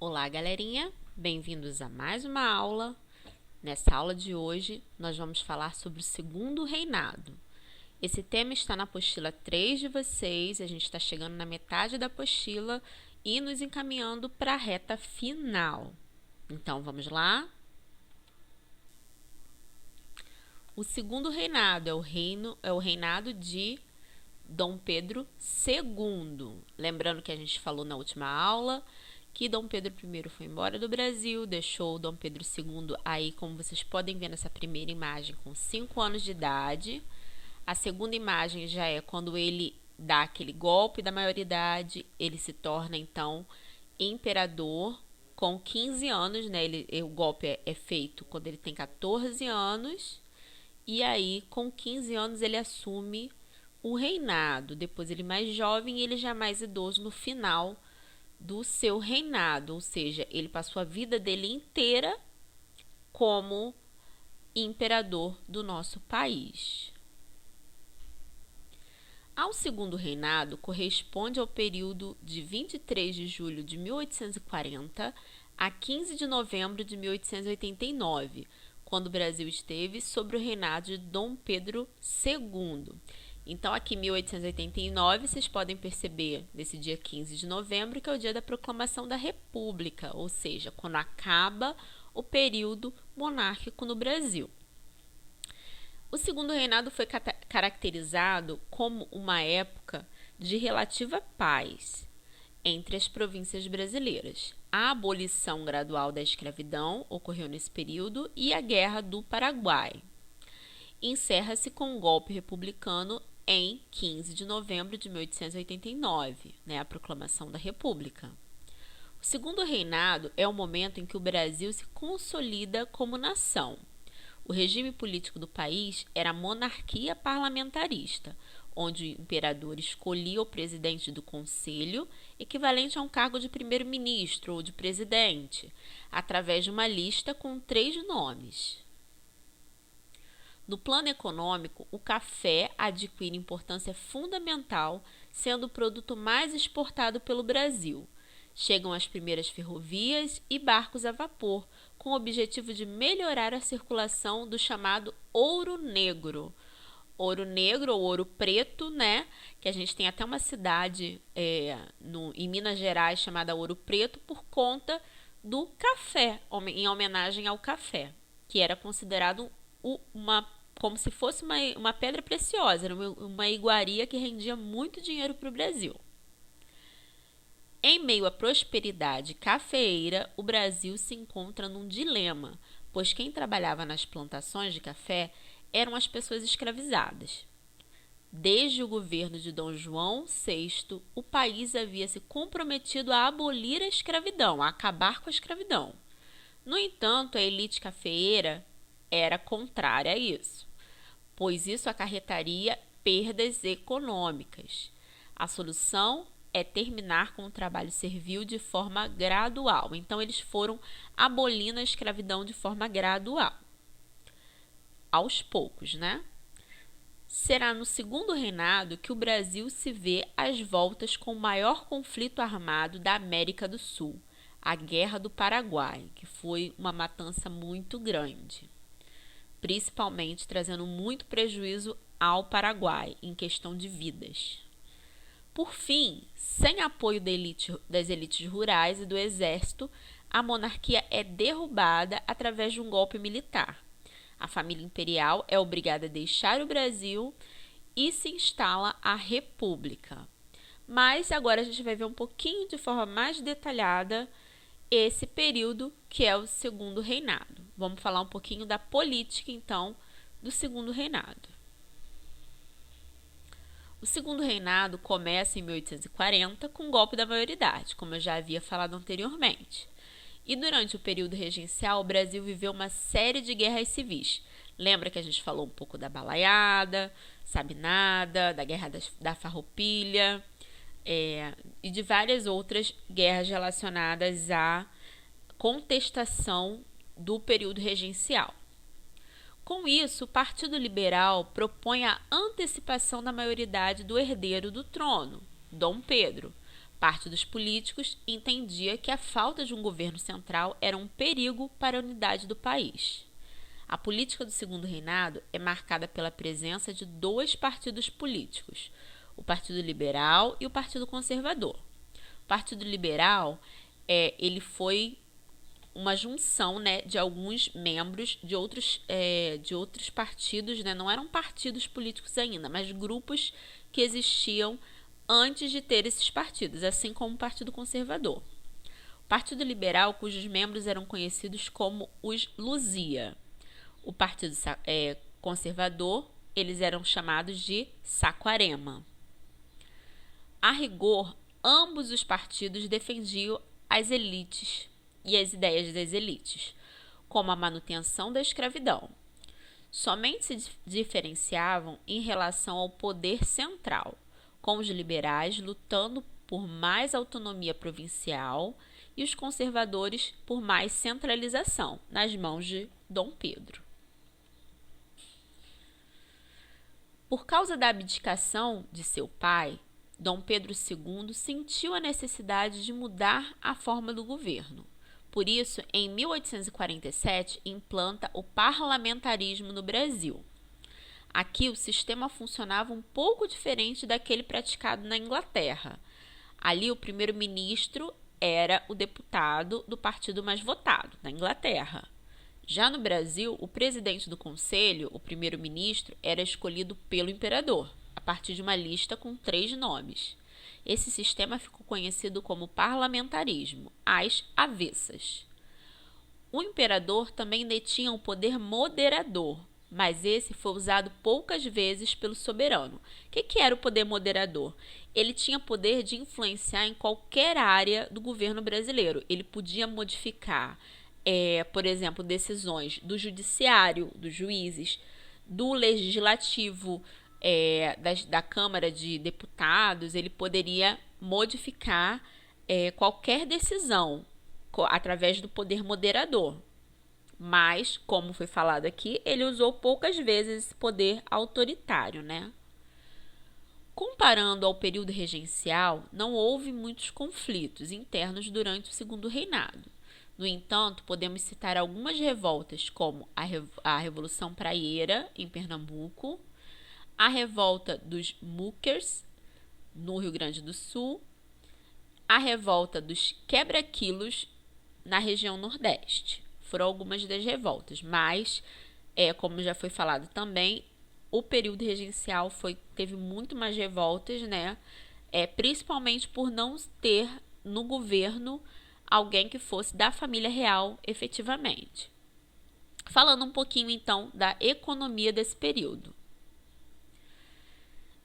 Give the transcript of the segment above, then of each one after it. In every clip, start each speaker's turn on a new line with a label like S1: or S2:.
S1: Olá, galerinha! Bem-vindos a mais uma aula. Nessa aula de hoje, nós vamos falar sobre o segundo reinado. Esse tema está na apostila 3 de vocês, a gente está chegando na metade da apostila e nos encaminhando para a reta final. Então, vamos lá? O segundo reinado é o reinado de Dom Pedro II. Lembrando que a gente falou na última aula que Dom Pedro I foi embora do Brasil, deixou Dom Pedro II aí, como vocês podem ver nessa primeira imagem, com 5 anos de idade. A segunda imagem já é quando ele dá aquele golpe da maioridade, ele se torna, então, imperador com 15 anos, né? O golpe é feito quando ele tem 14 anos, e aí, com 15 anos, ele assume o reinado. Depois, ele mais jovem e ele já mais idoso no final do seu reinado, ou seja, ele passou a vida dele inteira como imperador do nosso país. Ao segundo reinado corresponde ao período de 23 de julho de 1840 a 15 de novembro de 1889, quando o Brasil esteve sob o reinado de Dom Pedro II. Então, aqui em 1889, vocês podem perceber, nesse dia 15 de novembro, que é o dia da proclamação da República, ou seja, quando acaba o período monárquico no Brasil. O segundo reinado foi caracterizado como uma época de relativa paz entre as províncias brasileiras. A abolição gradual da escravidão ocorreu nesse período e a Guerra do Paraguai. Encerra-se com um golpe republicano em 15 de novembro de 1889, a proclamação da República. O segundo reinado é o momento em que o Brasil se consolida como nação. O regime político do país era a monarquia parlamentarista, onde o imperador escolhia o presidente do conselho, equivalente a um cargo de primeiro-ministro ou de presidente, através de uma lista com 3 nomes. No plano econômico, o café adquire importância fundamental, sendo o produto mais exportado pelo Brasil. Chegam as primeiras ferrovias e barcos a vapor, com o objetivo de melhorar a circulação do chamado ouro negro. Ouro negro ou ouro preto, que a gente tem até uma cidade em Minas Gerais chamada Ouro Preto por conta do café, em homenagem ao café, que era considerado como se fosse uma pedra preciosa, era uma iguaria que rendia muito dinheiro para o Brasil. Em meio à prosperidade cafeeira, o Brasil se encontra num dilema, pois quem trabalhava nas plantações de café eram as pessoas escravizadas. Desde o governo de Dom João VI, o país havia se comprometido a abolir a escravidão, a acabar com a escravidão. No entanto, a elite cafeeira era contrária a isso, pois isso acarretaria perdas econômicas. A solução é terminar com o trabalho servil de forma gradual. Então, eles foram abolindo a escravidão de forma gradual, aos poucos, Será no segundo reinado que o Brasil se vê às voltas com o maior conflito armado da América do Sul, a Guerra do Paraguai, que foi uma matança muito grande, principalmente trazendo muito prejuízo ao Paraguai em questão de vidas. Por fim, sem apoio das elites rurais e do exército, a monarquia é derrubada através de um golpe militar. A família imperial é obrigada a deixar o Brasil e se instala a República. Mas agora a gente vai ver um pouquinho de forma mais detalhada esse período que é o segundo reinado. Vamos falar um pouquinho da política, então, do segundo reinado. O segundo reinado começa em 1840 com o golpe da maioridade, como eu já havia falado anteriormente. E durante o período regencial, o Brasil viveu uma série de guerras civis. Lembra que a gente falou um pouco da Balaiada, Sabinada, da Guerra da Farroupilha e de várias outras guerras relacionadas à contestação do período regencial. Com isso, o Partido Liberal propõe a antecipação da maioridade do herdeiro do trono, Dom Pedro, Parte dos políticos entendia que a falta de um governo central era um perigo para a unidade do país. A política do Segundo Reinado é marcada pela presença de dois partidos políticos, o Partido Liberal e o Partido Conservador. O Partido Liberal ele foi uma junção, né, de alguns membros de outros partidos, né, não eram partidos políticos ainda, mas grupos que existiam antes de ter esses partidos, assim como o Partido Conservador. O Partido Liberal, cujos membros eram conhecidos como os Luzia. O Partido Conservador, eles eram chamados de Saquarema. A rigor, ambos os partidos defendiam as elites e as ideias das elites, como a manutenção da escravidão. Somente se diferenciavam em relação ao poder central, com os liberais lutando por mais autonomia provincial e os conservadores por mais centralização nas mãos de Dom Pedro. Por causa da abdicação de seu pai, Dom Pedro II sentiu a necessidade de mudar a forma do governo. Por isso, em 1847, implanta o parlamentarismo no Brasil. Aqui, o sistema funcionava um pouco diferente daquele praticado na Inglaterra. Ali, o primeiro-ministro era o deputado do partido mais votado, na Inglaterra. Já no Brasil, o presidente do conselho, o primeiro-ministro, era escolhido pelo imperador, a partir de uma lista com 3 nomes. Esse sistema ficou conhecido como parlamentarismo, às avessas. O imperador também detinha o poder moderador, mas esse foi usado poucas vezes pelo soberano. O que era o poder moderador? Ele tinha poder de influenciar em qualquer área do governo brasileiro. Ele podia modificar, por exemplo, decisões do judiciário, dos juízes, do legislativo, da Câmara de Deputados. Ele poderia modificar qualquer decisão através do poder moderador. Mas, como foi falado aqui, ele usou poucas vezes esse poder autoritário, né? Comparando ao período regencial, não houve muitos conflitos internos durante o Segundo Reinado. No entanto, podemos citar algumas revoltas, como a Revolução Praieira, em Pernambuco, a revolta dos Muckers, no Rio Grande do Sul, a revolta dos Quebra-Quilos, na região Nordeste. Foram algumas das revoltas, mas, como já foi falado também, o período regencial teve muito mais revoltas, né? Principalmente por não ter no governo alguém que fosse da família real efetivamente. Falando um pouquinho, então, da economia desse período.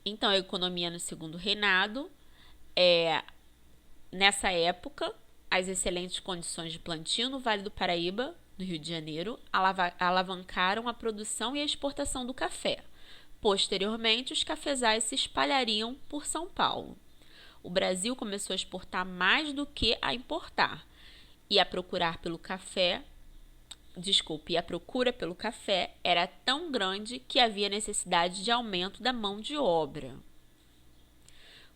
S1: Então, a economia no Segundo Reinado, nessa época, as excelentes condições de plantio no Vale do Paraíba, no Rio de Janeiro, alavancaram a produção e a exportação do café. Posteriormente, os cafezais se espalhariam por São Paulo. O Brasil começou a exportar mais do que a importar, e a procura pelo café era tão grande que havia necessidade de aumento da mão de obra.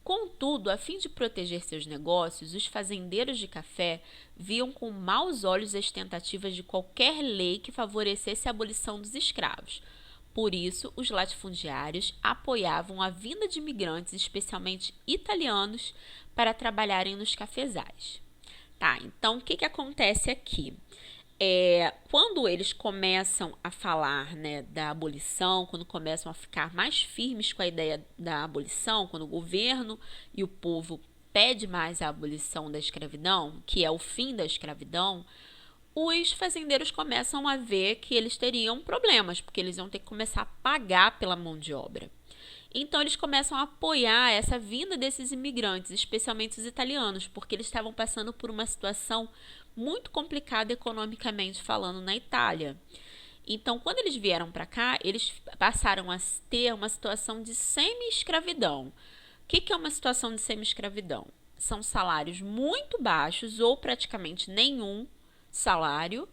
S1: Contudo, a fim de proteger seus negócios, os fazendeiros de café viam com maus olhos as tentativas de qualquer lei que favorecesse a abolição dos escravos. Por isso, os latifundiários apoiavam a vinda de imigrantes, especialmente italianos, para trabalharem nos cafezais. Então, o que acontece aqui? Quando eles começam a falar, né, da abolição, quando começam a ficar mais firmes com a ideia da abolição, quando o governo e o povo pede mais a abolição da escravidão, que é o fim da escravidão, os fazendeiros começam a ver que eles teriam problemas, porque eles vão ter que começar a pagar pela mão de obra. Então, eles começam a apoiar essa vinda desses imigrantes, especialmente os italianos, porque eles estavam passando por uma situação muito complicada economicamente falando na Itália. Então, quando eles vieram para cá, eles passaram a ter uma situação de semi-escravidão. O que é uma situação de semi-escravidão? São salários muito baixos ou praticamente nenhum salário,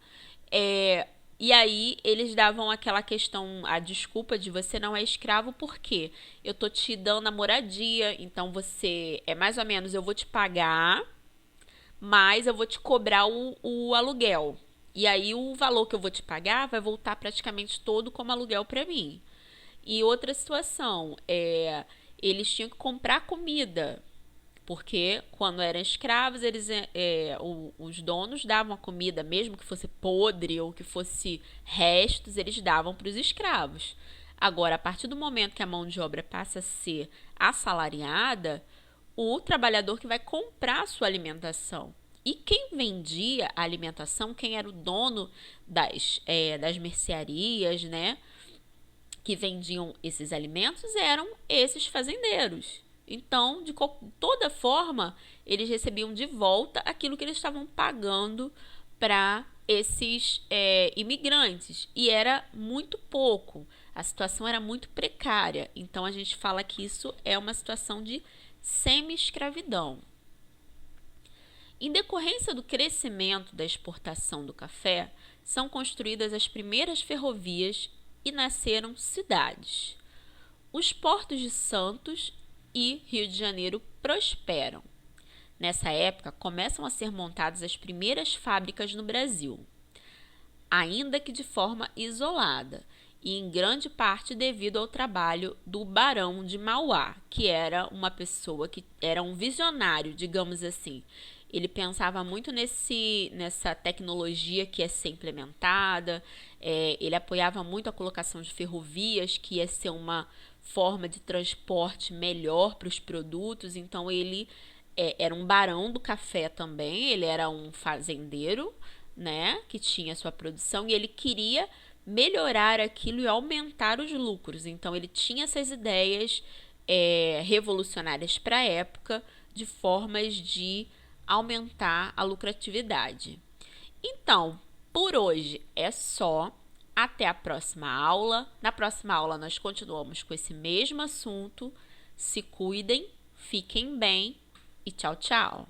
S1: E aí eles davam aquela questão, a desculpa de você não é escravo, porque eu tô te dando a moradia, então você é mais ou menos, eu vou te pagar, mas eu vou te cobrar o aluguel. E aí o valor que eu vou te pagar vai voltar praticamente todo como aluguel para mim. E outra situação, eles tinham que comprar comida, porque quando eram escravos, os donos davam a comida, mesmo que fosse podre ou que fosse restos, eles davam para os escravos. Agora, a partir do momento que a mão de obra passa a ser assalariada, o trabalhador que vai comprar a sua alimentação. E quem vendia a alimentação, quem era o dono das mercearias, né, que vendiam esses alimentos, eram esses fazendeiros. Então, de toda forma, eles recebiam de volta aquilo que eles estavam pagando para esses imigrantes. E era muito pouco. A situação era muito precária. Então, a gente fala que isso é uma situação de semi-escravidão. Em decorrência do crescimento da exportação do café, são construídas as primeiras ferrovias e nasceram cidades. Os portos de Santos e Rio de Janeiro prosperam. Nessa época, começam a ser montadas as primeiras fábricas no Brasil, ainda que de forma isolada, e em grande parte devido ao trabalho do Barão de Mauá, que era uma pessoa que era um visionário, digamos assim. Ele pensava muito nessa tecnologia que ia ser implementada, ele apoiava muito a colocação de ferrovias, que ia ser uma forma de transporte melhor para os produtos. Então ele era um barão do café também, ele era um fazendeiro, né, que tinha sua produção, e ele queria melhorar aquilo e aumentar os lucros. Então ele tinha essas ideias revolucionárias para a época, de formas de aumentar a lucratividade. Então, por hoje é só. Até a próxima aula. Na próxima aula nós continuamos com esse mesmo assunto. Se cuidem, fiquem bem e tchau, tchau.